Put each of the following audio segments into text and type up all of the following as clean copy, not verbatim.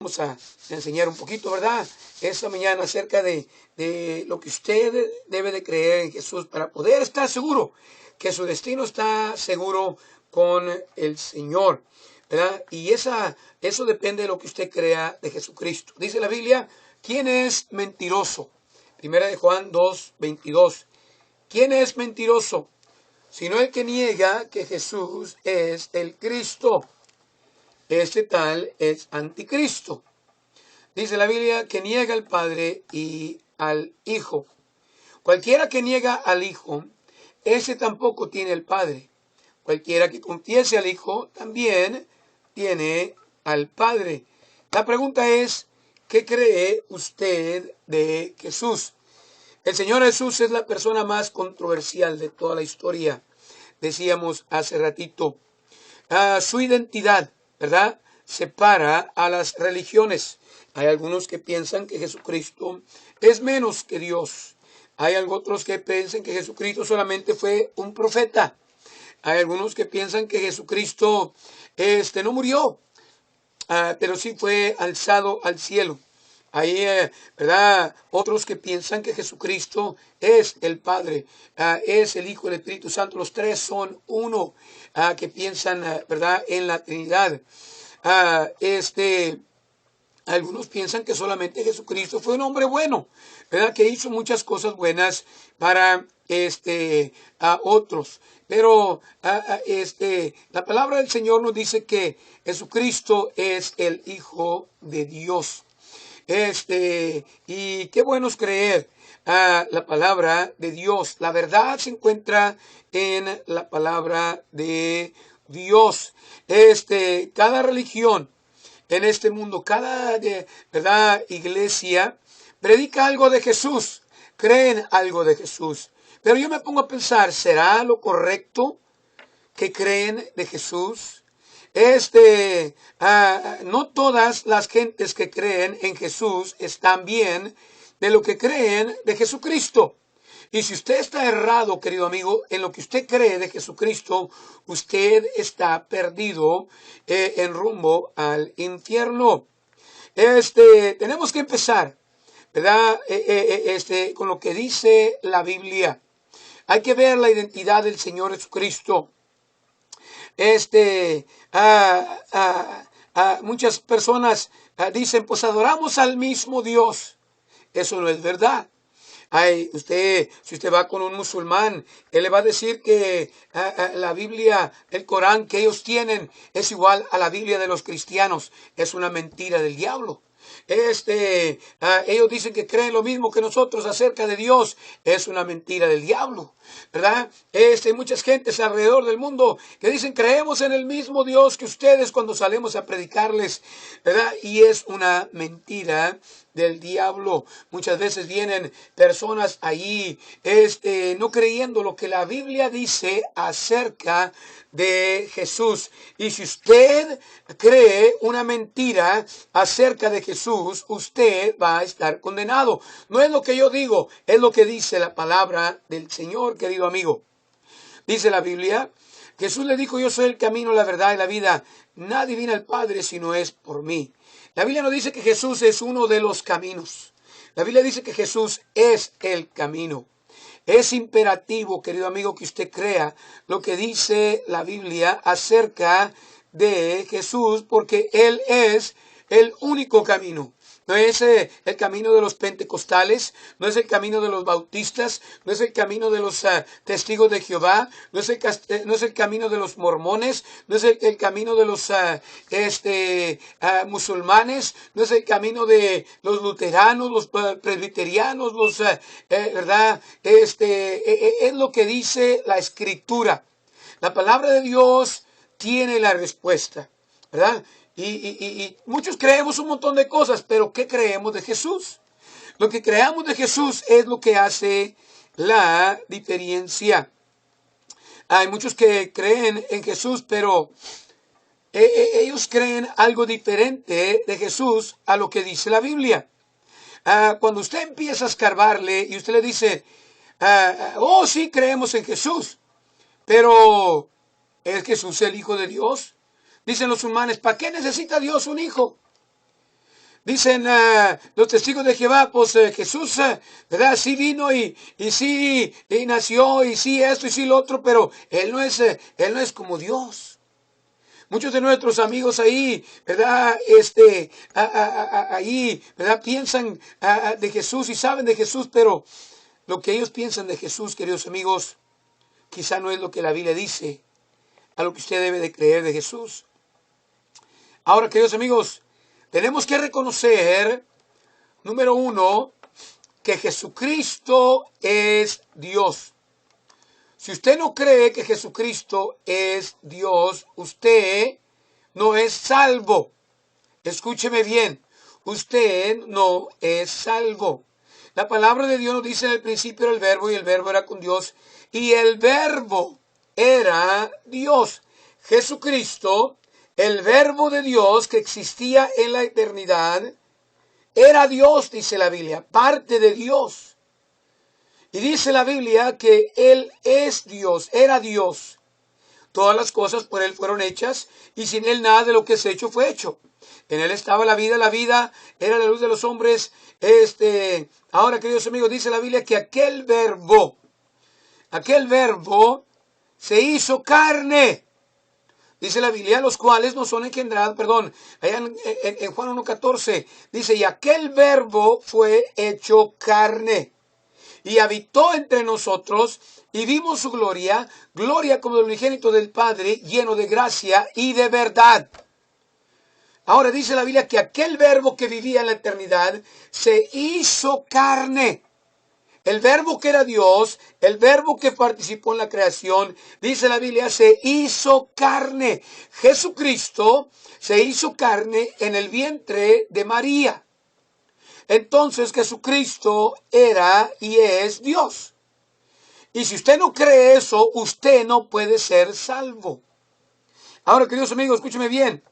Vamos a enseñar un poquito, ¿verdad? Esta mañana acerca de lo que usted debe de creer en Jesús para poder estar seguro que su destino está seguro con el Señor, ¿verdad? Y eso depende de lo que usted crea de Jesucristo. Dice la Biblia, ¿quién es mentiroso? Primera de Juan 2:22. ¿Quién es mentiroso? Sino el que niega que Jesús es el Cristo. Este tal es anticristo. Dice la Biblia que niega al Padre y al Hijo. Cualquiera que niega al Hijo, ese tampoco tiene al Padre. Cualquiera que confiese al Hijo, también tiene al Padre. La pregunta es, ¿qué cree usted de Jesús? El Señor Jesús es la persona más controversial de toda la historia. Decíamos hace ratito, su identidad, ¿verdad?, separa a las religiones. Hay algunos que piensan que Jesucristo es menos que Dios. Hay otros que piensan que Jesucristo solamente fue un profeta. Hay algunos que piensan que Jesucristo no murió, pero sí fue alzado al cielo. Hay, ¿verdad?, otros que piensan que Jesucristo es el Padre, es el Hijo, el Espíritu Santo. Los tres son uno, que piensan, ¿verdad?, en la Trinidad. Algunos piensan que solamente Jesucristo fue un hombre bueno, ¿verdad?, que hizo muchas cosas buenas para otros. Pero la palabra del Señor nos dice que Jesucristo es el Hijo de Dios. Y qué bueno es creer la palabra de Dios. La verdad se encuentra en la palabra de Dios. Cada religión en este mundo, cada ¿verdad?, iglesia predica algo de Jesús, creen algo de Jesús. Pero yo me pongo a pensar, ¿será lo correcto que creen de Jesús? No todas las gentes que creen en Jesús están bien de lo que creen de Jesucristo. Y si usted está errado, querido amigo, en lo que usted cree de Jesucristo, usted está perdido en rumbo al infierno. Tenemos que empezar, ¿verdad?, con lo que dice la Biblia. Hay que ver la identidad del Señor Jesucristo. Muchas personas dicen, pues adoramos al mismo Dios. Eso no es verdad. Si usted va con un musulmán, él le va a decir que la Biblia, el Corán que ellos tienen es igual a la Biblia de los cristianos. Es una mentira del diablo. Ellos dicen que creen lo mismo que nosotros acerca de Dios. Es una mentira del diablo, ¿verdad? Hay muchas gentes alrededor del mundo que dicen, creemos en el mismo Dios que ustedes cuando salimos a predicarles, ¿verdad? Y es una mentira del diablo. Muchas veces vienen personas allí, no creyendo lo que la Biblia dice acerca de Jesús. Y si usted cree una mentira acerca de Jesús, usted va a estar condenado. No es lo que yo digo, es lo que dice la palabra del Señor, querido amigo. Dice la Biblia, Jesús le dijo, yo soy el camino, la verdad y la vida. Nadie viene al Padre si no es por mí. La Biblia no dice que Jesús es uno de los caminos. La Biblia dice que Jesús es el camino. Es imperativo, querido amigo, que usted crea lo que dice la Biblia acerca de Jesús, porque Él es el único camino. No es el camino de los pentecostales, no es el camino de los bautistas, no es el camino de los testigos de Jehová, no es el camino de los mormones, no es el camino de los musulmanes, no es el camino de los luteranos, los presbiterianos, ¿verdad? Es lo que dice la Escritura. La palabra de Dios tiene la respuesta, ¿verdad? Y muchos creemos un montón de cosas, pero ¿qué creemos de Jesús? Lo que creamos de Jesús es lo que hace la diferencia. Hay muchos que creen en Jesús, pero ellos creen algo diferente de Jesús a lo que dice la Biblia. Cuando usted empieza a escarbarle y usted le dice, oh, sí, creemos en Jesús, pero ¿es Jesús el Hijo de Dios? Dicen los humanos, ¿para qué necesita Dios un hijo? Dicen los testigos de Jehová, pues Jesús, ¿verdad? Sí vino y sí y nació y sí esto y sí lo otro, pero él no es como Dios. Muchos de nuestros amigos ahí, ¿verdad? Ahí, ¿verdad? Piensan de Jesús y saben de Jesús, pero lo que ellos piensan de Jesús, queridos amigos, quizá no es lo que la Biblia dice, a lo que usted debe de creer de Jesús. Ahora, queridos amigos, tenemos que reconocer, número uno, que Jesucristo es Dios. Si usted no cree que Jesucristo es Dios, usted no es salvo. Escúcheme bien, usted no es salvo. La palabra de Dios nos dice en el principio era el verbo y el verbo era con Dios y el verbo era Dios. Jesucristo, el verbo de Dios que existía en la eternidad, era Dios, dice la Biblia, parte de Dios. Y dice la Biblia que Él es Dios, era Dios. Todas las cosas por Él fueron hechas y sin Él nada de lo que es hecho fue hecho. En Él estaba la vida era la luz de los hombres. Ahora, queridos amigos, dice la Biblia que aquel verbo se hizo carne. Dice la Biblia, los cuales no son engendrados, allá en Juan 1:14, dice, y aquel verbo fue hecho carne y habitó entre nosotros y vimos su gloria, gloria como del unigénito del Padre, lleno de gracia y de verdad. Ahora dice la Biblia que aquel verbo que vivía en la eternidad se hizo carne. El verbo que era Dios, el verbo que participó en la creación, dice la Biblia, se hizo carne. Jesucristo se hizo carne en el vientre de María. Entonces Jesucristo era y es Dios. Y si usted no cree eso, usted no puede ser salvo. Ahora, queridos amigos, escúcheme bien.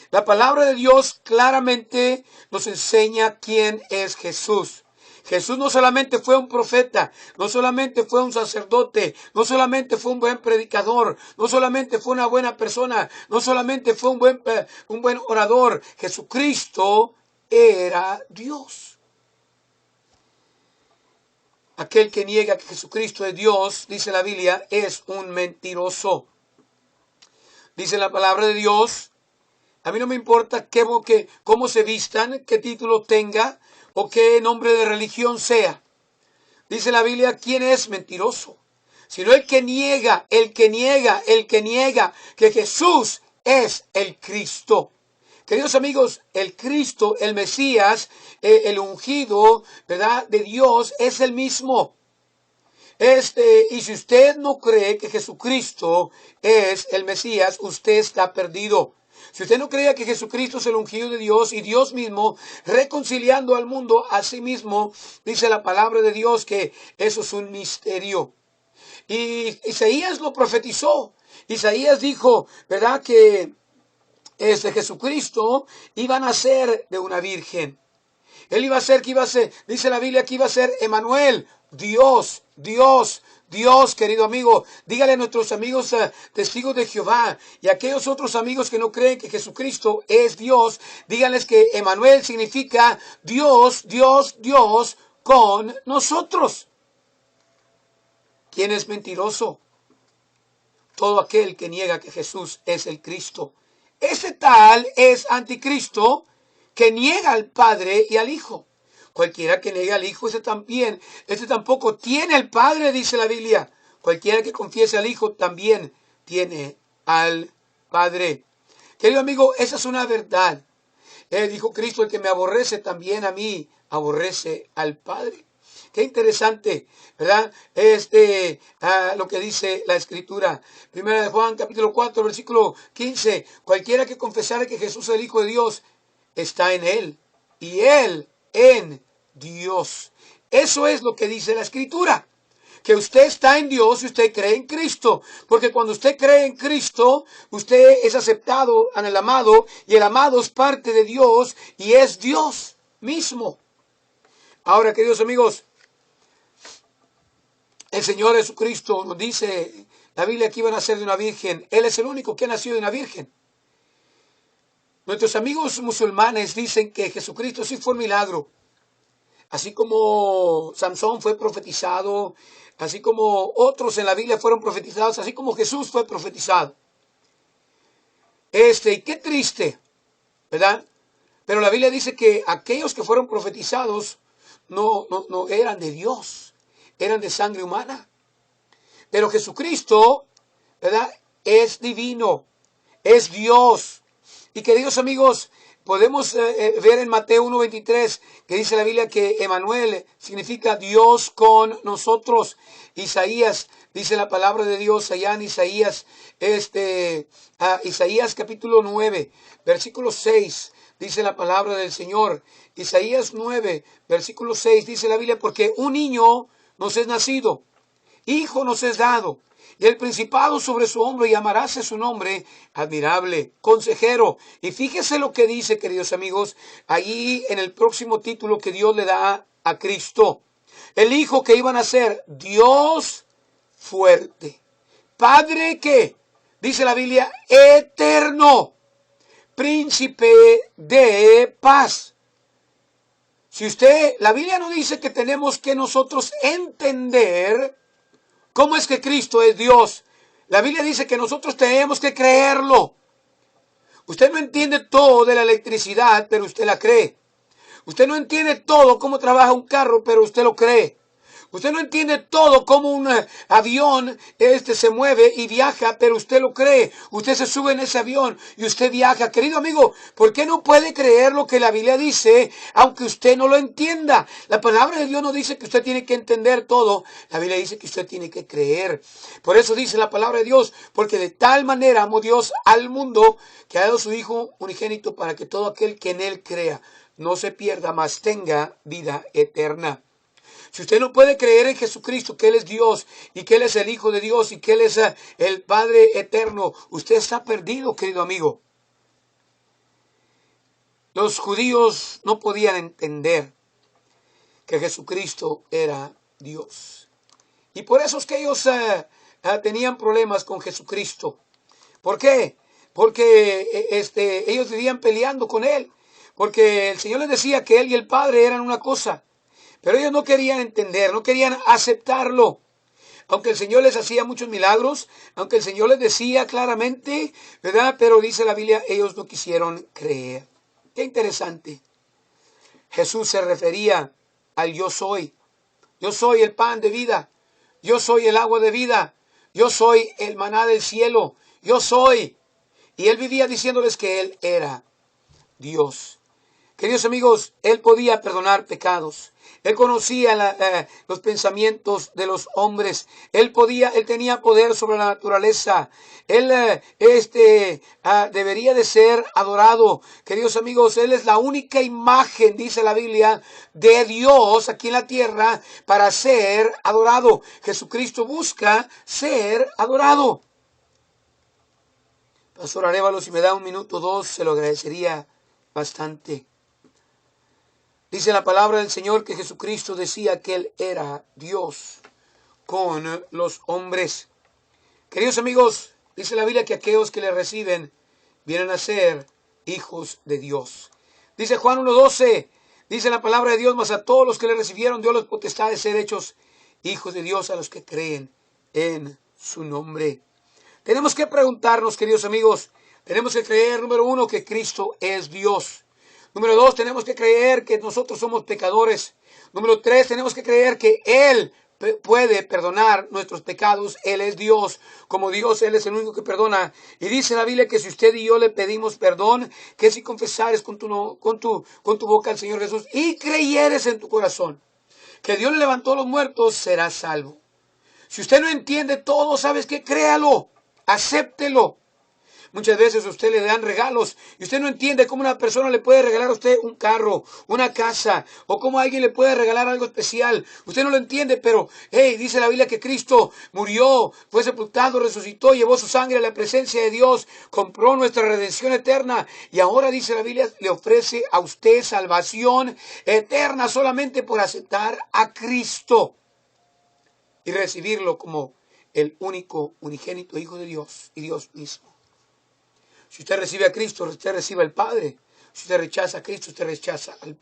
La palabra de Dios claramente nos enseña quién es Jesús. Jesús no solamente fue un profeta, no solamente fue un sacerdote, no solamente fue un buen predicador, no solamente fue una buena persona, no solamente fue un buen orador. Jesucristo era Dios. Aquel que niega que Jesucristo es Dios, dice la Biblia, es un mentiroso. Dice la palabra de Dios, a mí no me importa cómo se vistan, qué título tenga o qué nombre de religión sea. Dice la Biblia, ¿quién es mentiroso? Sino el que niega que Jesús es el Cristo. Queridos amigos, el Cristo, el Mesías, el ungido, ¿verdad?, de Dios es el mismo. Y si usted no cree que Jesucristo es el Mesías, usted está perdido. Si usted no creía que Jesucristo es el ungido de Dios y Dios mismo reconciliando al mundo a sí mismo, dice la palabra de Dios que eso es un misterio. Y Isaías lo profetizó. Isaías dijo, ¿verdad?, que Jesucristo iba a nacer de una virgen. Él iba a ser, dice la Biblia que iba a ser Emmanuel, Dios, querido amigo. Dígale a nuestros amigos testigos de Jehová y a aquellos otros amigos que no creen que Jesucristo es Dios, díganles que Emmanuel significa Dios con nosotros. ¿Quién es mentiroso? Todo aquel que niega que Jesús es el Cristo. Ese tal es anticristo que niega al Padre y al Hijo. Cualquiera que niegue al Hijo, ese tampoco tiene al Padre, dice la Biblia. Cualquiera que confiese al Hijo también tiene al Padre. Querido amigo, esa es una verdad. Dijo Cristo, el que me aborrece también a mí aborrece al Padre. Qué interesante, ¿verdad? Lo que dice la Escritura. Primera de Juan, capítulo 4, versículo 15. Cualquiera que confesara que Jesús es el Hijo de Dios, está en Él y Él en Dios. Eso es lo que dice la Escritura. Que usted está en Dios y usted cree en Cristo. Porque cuando usted cree en Cristo, usted es aceptado en el amado y el amado es parte de Dios y es Dios mismo. Ahora, queridos amigos, el Señor Jesucristo nos dice, la Biblia que iba a nacer de una virgen. Él es el único que ha nacido de una virgen. Nuestros amigos musulmanes dicen que Jesucristo sí fue un milagro. Así como Sansón fue profetizado, así como otros en la Biblia fueron profetizados, así como Jesús fue profetizado. Y qué triste, ¿verdad? Pero la Biblia dice que aquellos que fueron profetizados no eran de Dios, eran de sangre humana. Pero Jesucristo, ¿verdad? Es divino, es Dios. Y queridos amigos, podemos ver en Mateo 1:23 que dice la Biblia que Emmanuel significa Dios con nosotros. Isaías, dice la palabra de Dios allá en Isaías, Isaías capítulo 9, versículo 6, dice la palabra del Señor. Isaías 9, versículo 6, dice la Biblia, porque un niño nos es nacido, hijo nos es dado, y el principado sobre su hombro, y llamaráse su nombre admirable, consejero. Y fíjese lo que dice, queridos amigos, allí en el próximo título que Dios le da a Cristo. El hijo que iban a ser Dios fuerte. Padre que, dice la Biblia, eterno, príncipe de paz. Si la Biblia no dice que tenemos que nosotros entender cómo es que Cristo es Dios. La Biblia dice que nosotros tenemos que creerlo. Usted no entiende todo de la electricidad, pero usted la cree. Usted no entiende todo cómo trabaja un carro, pero usted lo cree. Usted no entiende todo cómo un avión se mueve y viaja, pero usted lo cree. Usted se sube en ese avión y usted viaja. Querido amigo, ¿por qué no puede creer lo que la Biblia dice, aunque usted no lo entienda? La palabra de Dios no dice que usted tiene que entender todo. La Biblia dice que usted tiene que creer. Por eso dice la palabra de Dios, porque de tal manera amó Dios al mundo que ha dado su Hijo unigénito para que todo aquel que en Él crea no se pierda, mas tenga vida eterna. Si usted no puede creer en Jesucristo, que Él es Dios y que Él es el Hijo de Dios y que Él es el Padre eterno, usted está perdido, querido amigo. Los judíos no podían entender que Jesucristo era Dios. Y por eso es que ellos tenían problemas con Jesucristo. ¿Por qué? Porque ellos vivían peleando con Él. Porque el Señor les decía que Él y el Padre eran una cosa. Pero ellos no querían entender, no querían aceptarlo. Aunque el Señor les hacía muchos milagros, aunque el Señor les decía claramente, ¿verdad? Pero dice la Biblia, ellos no quisieron creer. Qué interesante. Jesús se refería al yo soy. Yo soy el pan de vida. Yo soy el agua de vida. Yo soy el maná del cielo. Yo soy. Y Él vivía diciéndoles que Él era Dios. Queridos amigos, Él podía perdonar pecados. Él conocía los pensamientos de los hombres. Él tenía poder sobre la naturaleza. Él debería de ser adorado. Queridos amigos, Él es la única imagen, dice la Biblia, de Dios aquí en la tierra para ser adorado. Jesucristo busca ser adorado. Pastor Arévalo, si me da un minuto o dos, se lo agradecería bastante. Dice la palabra del Señor que Jesucristo decía que Él era Dios con los hombres. Queridos amigos, dice la Biblia que aquellos que le reciben vienen a ser hijos de Dios. Dice Juan 1:12, dice la palabra de Dios, mas a todos los que le recibieron dio la potestad de ser hechos hijos de Dios, a los que creen en su nombre. Tenemos que preguntarnos, queridos amigos, tenemos que creer, número uno, que Cristo es Dios. Número dos, tenemos que creer que nosotros somos pecadores. Número tres, tenemos que creer que Él puede perdonar nuestros pecados. Él es Dios. Como Dios, Él es el único que perdona. Y dice la Biblia que si usted y yo le pedimos perdón, que si confesares con tu boca al Señor Jesús y creyeres en tu corazón que Dios le levantó a los muertos, serás salvo. Si usted no entiende todo, ¿sabes qué? Créalo, acéptelo. Muchas veces a usted le dan regalos y usted no entiende cómo una persona le puede regalar a usted un carro, una casa, o cómo alguien le puede regalar algo especial. Usted no lo entiende, pero dice la Biblia que Cristo murió, fue sepultado, resucitó, llevó su sangre a la presencia de Dios, compró nuestra redención eterna y ahora, dice la Biblia, le ofrece a usted salvación eterna solamente por aceptar a Cristo y recibirlo como el único unigénito Hijo de Dios y Dios mismo. Si usted recibe a Cristo, usted recibe al Padre. Si usted rechaza a Cristo, usted rechaza al